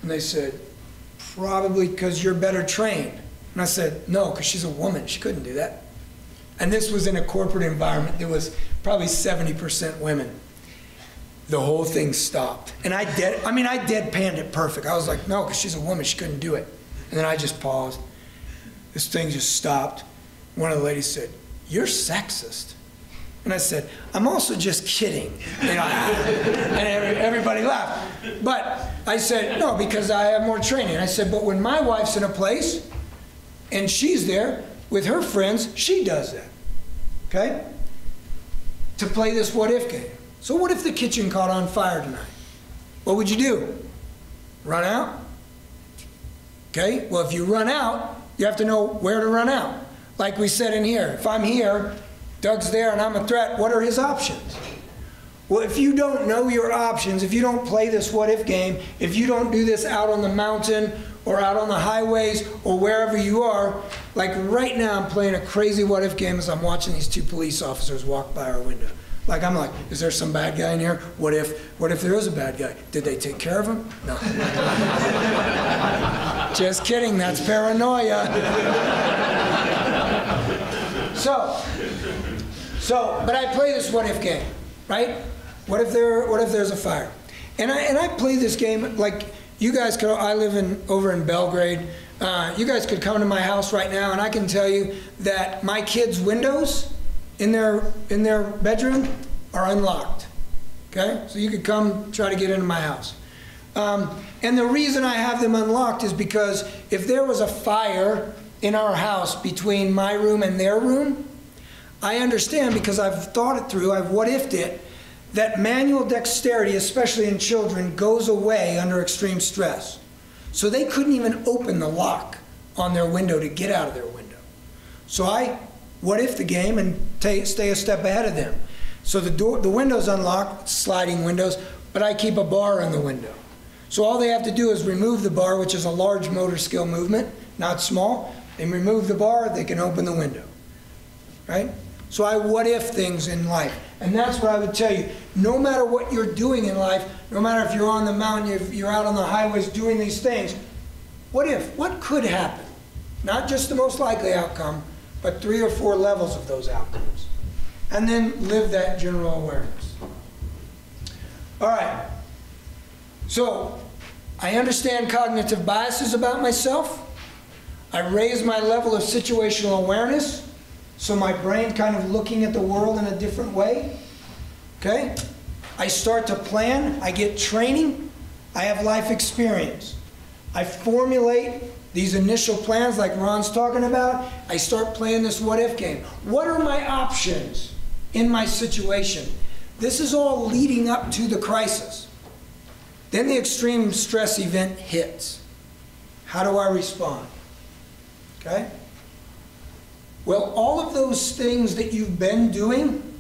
And they said, probably because you're better trained. And I said, no, because she's a woman. She couldn't do that. And this was in a corporate environment. There was probably 70% women. The whole thing stopped. And I deadpanned it perfect. I was like, no, because she's a woman. She couldn't do it. And then I just paused. This thing just stopped. One of the ladies said, you're sexist. And I said, I'm also just kidding. And everybody laughed. But I said, no, because I have more training. I said, but when my wife's in a place and she's there with her friends, she does that. Okay? To play this what if game. So what if the kitchen caught on fire tonight? What would you do? Run out? Okay? Well, if you run out, you have to know where to run out. Like we said in here, if I'm here, Doug's there and I'm a threat, what are his options? Well, if you don't know your options, if you don't play this what if game, if you don't do this out on the mountain or out on the highways or wherever you are, like right now I'm playing a crazy what if game as I'm watching these two police officers walk by our window. Like I'm like, is there some bad guy in here? What if there is a bad guy? Did they take care of him? No. Just kidding, that's paranoia. But I play this what if game, right? What if there's a fire? And I play this game like you guys could. I live over in Belgrade. You guys could come to my house right now, and I can tell you that my kids' windows in their bedroom are unlocked. Okay, so you could come try to get into my house. And the reason I have them unlocked is because if there was a fire in our house between my room and their room, I understand because I've thought it through, I've what-ifed it, that manual dexterity, especially in children, goes away under extreme stress. So they couldn't even open the lock on their window to get out of their window. So I what-if the game and stay a step ahead of them. So the window's unlocked, sliding windows, but I keep a bar in the window. So all they have to do is remove the bar, which is a large motor skill movement, not small. They remove the bar, they can open the window, right? So I what-if things in life. And that's what I would tell you. No matter what you're doing in life, no matter if you're on the mountain, if you're out on the highways doing these things, what if? What could happen? Not just the most likely outcome, but 3 or 4 levels of those outcomes. And then live that general awareness. All right. So I understand cognitive biases about myself. I raise my level of situational awareness, so my brain kind of looking at the world in a different way. Okay? I start to plan. I get training. I have life experience. I formulate these initial plans like Ron's talking about. I start playing this what-if game. What are my options in my situation? This is all leading up to the crisis. Then the extreme stress event hits. How do I respond? Okay? Well, all of those things that you've been doing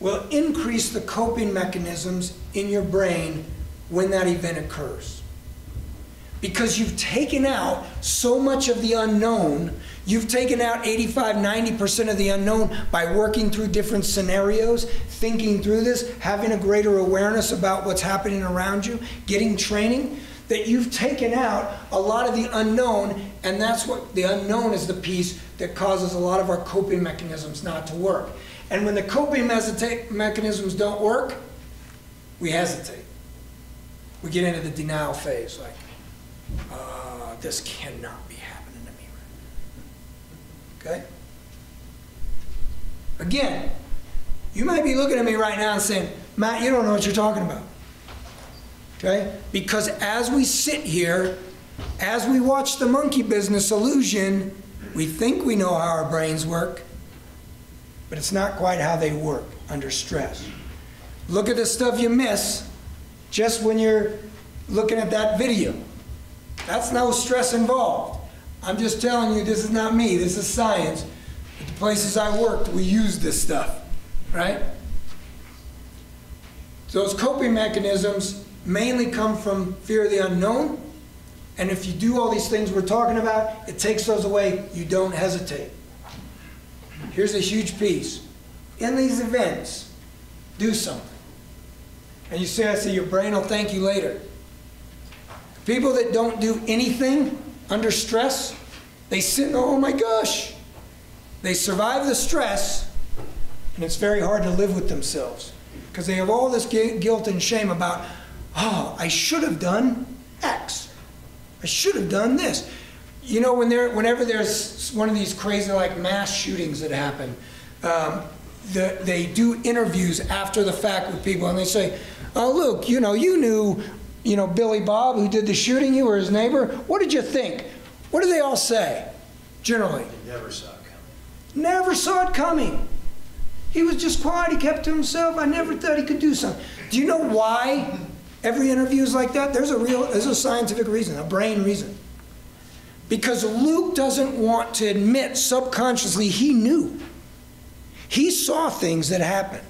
will increase the coping mechanisms in your brain when that event occurs. Because you've taken out so much of the unknown, you've taken out 85–90% of the unknown by working through different scenarios, thinking through this, having a greater awareness about what's happening around you, getting training, that you've taken out a lot of the unknown, and that's what the unknown is, the piece that causes a lot of our coping mechanisms not to work. And when the coping mechanisms don't work, we hesitate. We get into the denial phase, like, this cannot be happening to me right now. Okay? Again, you might be looking at me right now and saying, Matt, you don't know what you're talking about. Okay? Because as we sit here, as we watch the monkey business illusion, we think we know how our brains work, but it's not quite how they work under stress. Look at the stuff you miss just when you're looking at that video. That's no stress involved. I'm just telling you, this is not me, this is science. At the places I worked, we use this stuff, right? Those coping mechanisms mainly come from fear of the unknown, and if you do all these things we're talking about, it takes those away, you don't hesitate. here's a huge piece. In these events, do something. And you say, I say, your brain will thank you later. People that don't do anything under stress, they sit and, oh my gosh. They survive the stress, and it's very hard to live with themselves because they have all this guilt and shame about, oh, I should have done X. I should have done this. You know, whenever there's one of these crazy like mass shootings that happen, they do interviews after the fact with people, and they say, oh, look, you knew Billy Bob who did the shooting, you were his neighbor. What did you think? What do they all say, generally? They never saw it coming. Never saw it coming. He was just quiet, he kept to himself. I never thought he could do something. Do you know why every interview is like that? There's a scientific reason, a brain reason. Because Luke doesn't want to admit subconsciously he knew. He saw things that happened.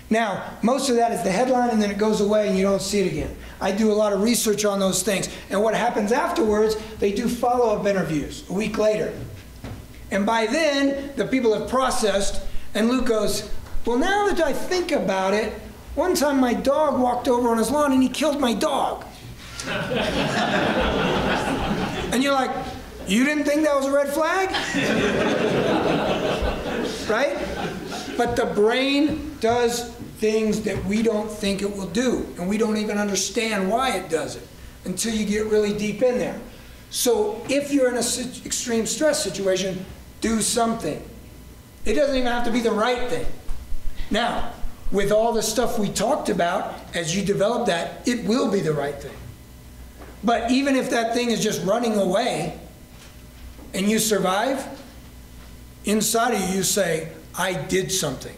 Now, most of that is the headline and then it goes away and you don't see it again. I do a lot of research on those things. And what happens afterwards, they do follow-up interviews a week later. And by then, the people have processed, and Luke goes, well, now that I think about it, one time my dog walked over on his lawn and he killed my dog. And you're like, you didn't think that was a red flag? Right? But the brain does things that we don't think it will do, and we don't even understand why it does it until you get really deep in there. So if you're in an extreme stress situation, do something. It doesn't even have to be the right thing. Now, with all the stuff we talked about, as you develop that, it will be the right thing. But even if that thing is just running away and you survive, inside of you say, I did something.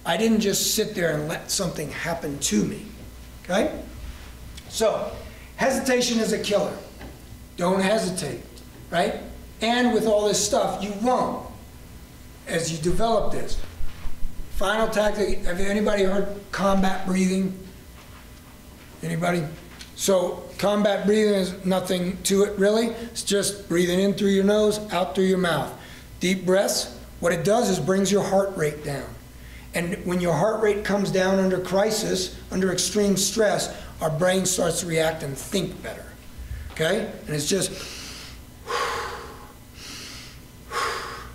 I didn't just sit there and let something happen to me. Okay? So, hesitation is a killer. Don't hesitate, right? And with all this stuff, you won't as you develop this. Final tactic, have anybody heard combat breathing? Anybody? So combat breathing is nothing to it really. It's just breathing in through your nose, out through your mouth. Deep breaths, what it does is brings your heart rate down. And when your heart rate comes down under crisis, under extreme stress, our brain starts to react and think better. Okay? And it's just,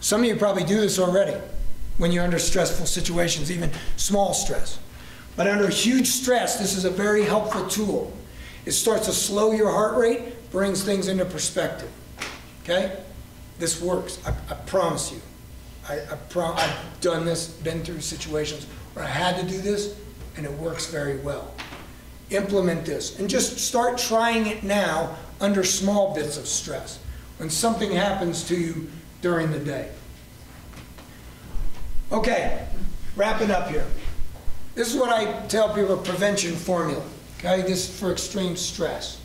some of you probably do this already when you're under stressful situations, even small stress. But under huge stress, this is a very helpful tool. It starts to slow your heart rate, brings things into perspective. Okay? This works, I promise you. I've done this, been through situations where I had to do this, and it works very well. Implement this, and just start trying it now under small bits of stress, when something happens to you during the day. Okay, wrapping up here. This is what I tell people, a prevention formula. Okay, this is for extreme stress.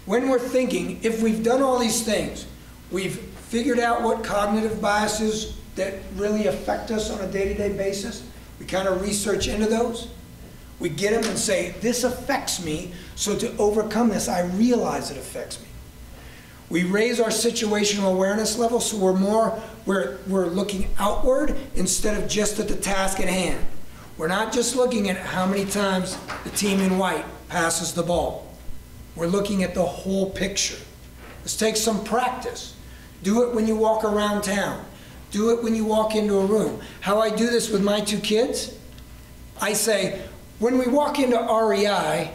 When we're thinking, if we've done all these things, we've figured out what cognitive biases that really affect us on a day-to-day basis, we kind of research into those. We get them and say, this affects me, so to overcome this, I realize it affects me. We raise our situational awareness level, so we're looking outward instead of just at the task at hand. We're not just looking at how many times the team in white passes the ball. We're looking at the whole picture. Let's take some practice. Do it when you walk around town. Do it when you walk into a room. How I do this with my two kids, I say, when we walk into REI,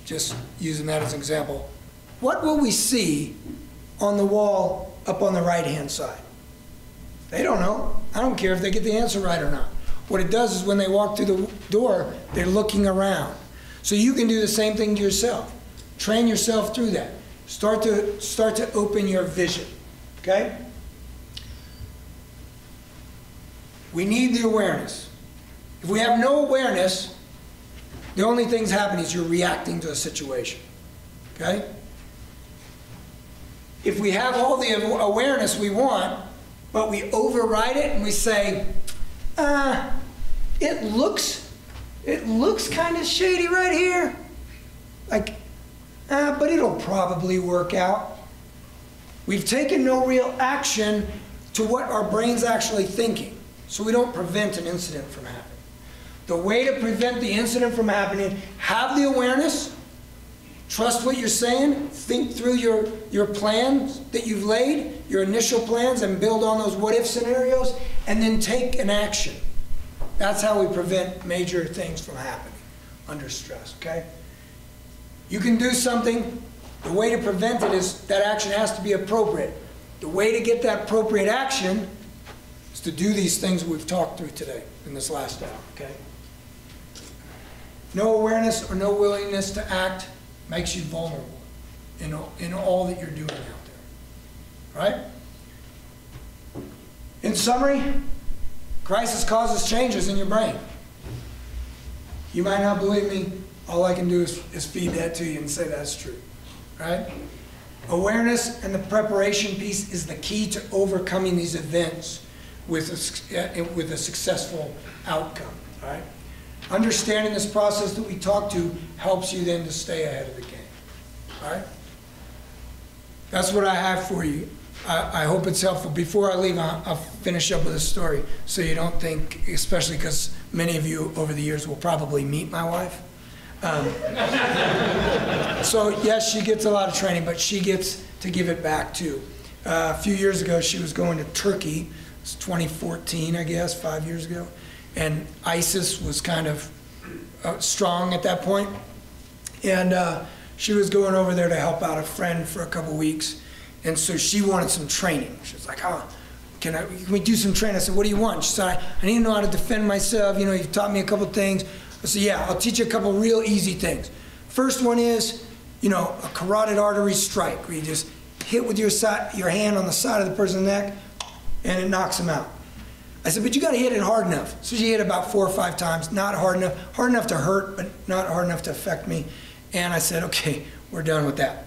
just using that as an example, what will we see on the wall up on the right-hand side? They don't know. I don't care if they get the answer right or not. What it does is when they walk through the door, they're looking around. So you can do the same thing to yourself. Train yourself through that. Start to open your vision. Okay? We need the awareness. If we have no awareness, the only things happening is you're reacting to a situation. Okay? If we have all the awareness we want, but we override it and we say, it looks kind of shady right here. Like, but it'll probably work out. We've taken no real action to what our brain's actually thinking, so we don't prevent an incident from happening. The way to prevent the incident from happening, have the awareness, trust what you're saying, think through your plans that you've laid, your initial plans, and build on those what-if scenarios, and then take an action. That's how we prevent major things from happening under stress, okay? You can do something. The way to prevent it is that action has to be appropriate. The way to get that appropriate action is to do these things we've talked through today in this last hour, okay? No awareness or no willingness to act makes you vulnerable in all that you're doing out there, right? In summary, crisis causes changes in your brain. You might not believe me. All I can do is feed that to you and say that's true, right? Awareness and the preparation piece is the key to overcoming these events with a successful outcome, right? Understanding this process that we talked to helps you then to stay ahead of the game, right? That's what I have for you. I hope it's helpful. Before I leave, I'll finish up with a story so you don't think, especially because many of you over the years will probably meet my wife. So yes, she gets a lot of training, but she gets to give it back too. A few years ago, she was going to Turkey. It's 2014, I guess, 5 years ago. And ISIS was kind of strong at that point. And she was going over there to help out a friend for a couple weeks. And so she wanted some training. She was like, oh, can we do some training? I said, what do you want? She said, I need to know how to defend myself. You know, you've taught me a couple things. I said, yeah, I'll teach you a couple real easy things. First one is, you know, a carotid artery strike, where you just hit with your hand on the side of the person's neck, and it knocks them out. I said, but you got to hit it hard enough. So she hit about 4 or 5 times, not hard enough to hurt, but not hard enough to affect me. And I said, okay, we're done with that.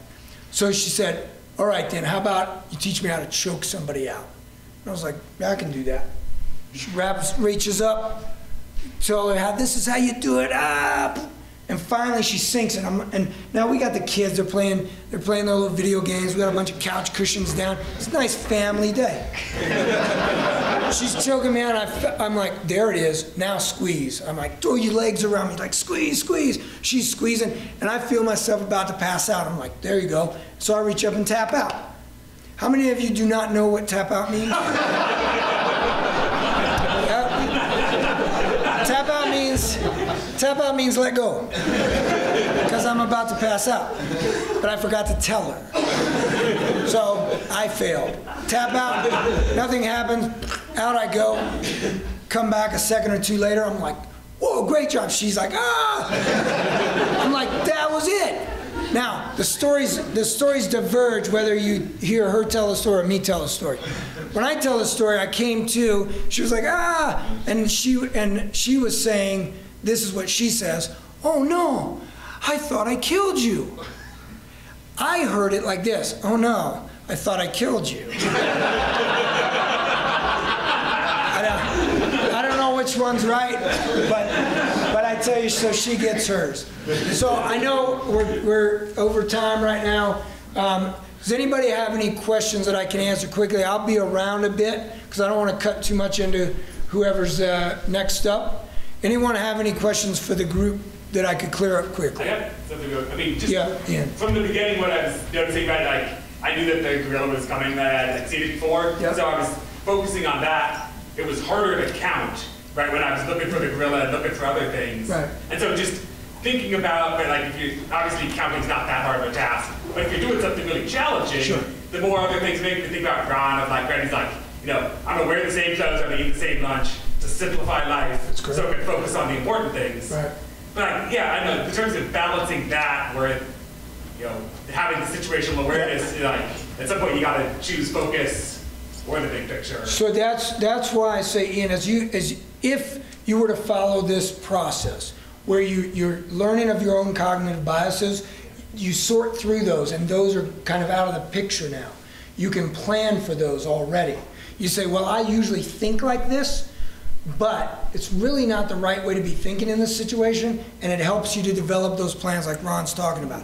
So she said, all right then, how about you teach me how to choke somebody out? And I was like, yeah, I can do that. She reaches up, tell her this is how you do it, and finally she sinks it. And now we got the kids, they're playing their little video games, we got a bunch of couch cushions down. It's a nice family day. She's choking me out, I'm like, there it is, now squeeze. I'm like, throw your legs around me, like squeeze, squeeze. She's squeezing, and I feel myself about to pass out. I'm like, there you go. So I reach up and tap out. How many of you do not know what tap out means? Tap out means let go, because I'm about to pass out, but I forgot to tell her. So I failed. Tap out, nothing happens, out I go, come back a second or two later, I'm like, whoa, great job. She's like, ah. I'm like, that was it. Now, the stories diverge whether you hear her tell a story or me tell a story. When I tell the story, I came to, she was like, ah, and she was saying, this is what she says, oh no, I thought I killed you. I heard it like this, oh no, I thought I killed you. I don't know which one's right, but I tell you, so she gets hers. So I know we're over time right now. Does anybody have any questions that I can answer quickly? I'll be around a bit because I don't want to cut too much into whoever's next up. Anyone have any questions for the group that I could clear up quickly? I got something to go. I mean, just yeah. From the beginning, what I was noticing, right, like, I knew that the gorilla was coming, that I had seen it before, so I was focusing on that. It was harder to count, right, when I was looking for the gorilla and looking for other things. Right. And so just thinking about, like, if you, obviously counting's not that hard of a task, but if you're doing something really challenging, sure, the more other things make me think about Ron, of like, Randy's like, you know, I'm gonna wear the same clothes, I'm gonna eat the same lunch, to simplify life, so I can focus on the important things. Right. But yeah, I know in terms of balancing that, where you know having the situational awareness, like at some point you got to choose focus or the big picture. So that's why I say, Ian, as if you were to follow this process, where you're learning of your own cognitive biases, you sort through those, and those are kind of out of the picture now. You can plan for those already. You say, well, I usually think like this, but it's really not the right way to be thinking in this situation, and it helps you to develop those plans like Ron's talking about.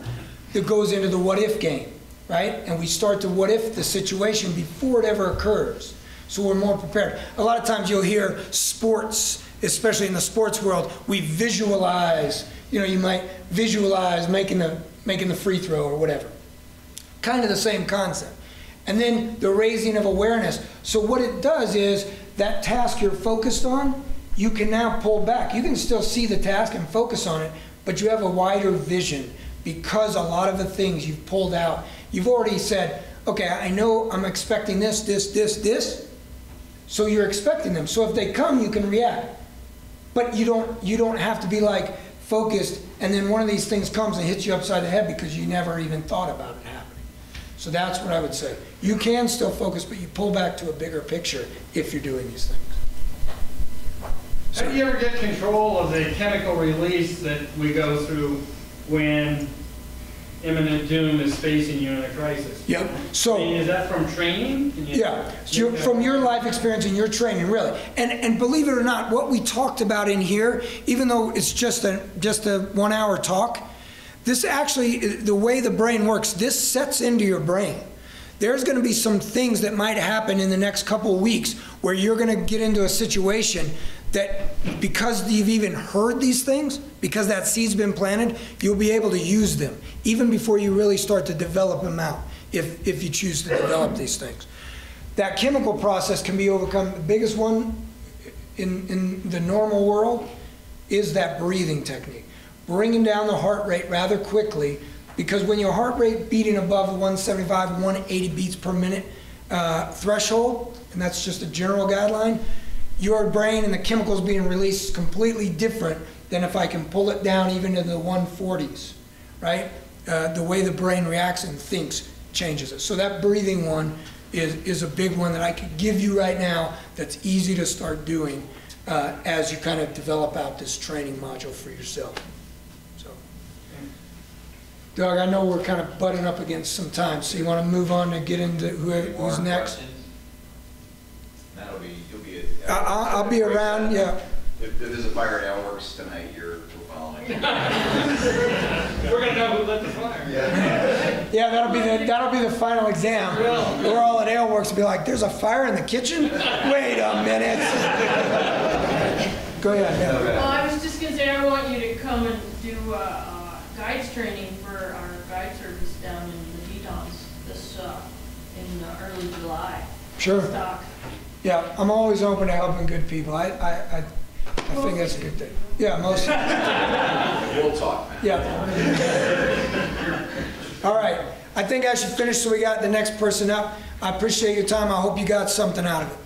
It goes into the what if game, right? And we start to what if the situation before it ever occurs. so we're more prepared. A lot of times you'll hear sports, especially in the sports world, we visualize, you might visualize making the free throw or whatever. Kind of the same concept. And then the raising of awareness. So what it does is that task you're focused on, you can now pull back. You can still see the task and focus on it, but you have a wider vision because a lot of the things you've pulled out, you've already said, okay, I know I'm expecting this, so you're expecting them. So if they come, you can react. But you don't have to be like focused, and then one of these things comes and hits you upside the head because you never even thought about it happening. So that's what I would say. You can still focus, but you pull back to a bigger picture if you're doing these things. How do you ever get control of the chemical release that we go through when imminent doom is facing you in a crisis? Yep. So, I mean, is that from training? yeah, from your life experience and your training, really. And believe it or not, what we talked about in here, even though it's just a 1 hour talk, this actually, the way the brain works, this sets into your brain. There's going to be some things that might happen in the next couple of weeks where you're going to get into a situation that, because you've even heard these things, because that seed's been planted, you'll be able to use them even before you really start to develop them out, if you choose to develop these things. That chemical process can be overcome. The biggest one in the normal world is that breathing technique. Bringing down the heart rate rather quickly, because when your heart rate beating above the 175, 180 beats per minute threshold, and that's just a general guideline, your brain and the chemicals being released is completely different than if I can pull it down even to the 140s, right? The way the brain reacts and thinks changes it. So that breathing one is a big one that I could give you right now that's easy to start doing as you kind of develop out this training module for yourself. So, Doug, I know we're kind of butting up against some time, so you want to move on to get into who's next? That'll be, you'll be I'll be around, yeah. If there's a fire at Alworks tonight, we're following. We're going to know who lit the fire. Yeah. Yeah, that'll be the final exam. We're all at Aleworks and be like, there's a fire in the kitchen? Wait a minute. Go ahead. Yeah. Well, I was just going to say, I want you to come and do guides training for our guide service down in the Tetons this in early July. Sure. Stock. Yeah, I'm always open to helping good people. I think that's a good thing. Yeah, most. We'll talk, man. Yeah. All right. I think I should finish so we got the next person up. I appreciate your time. I hope you got something out of it.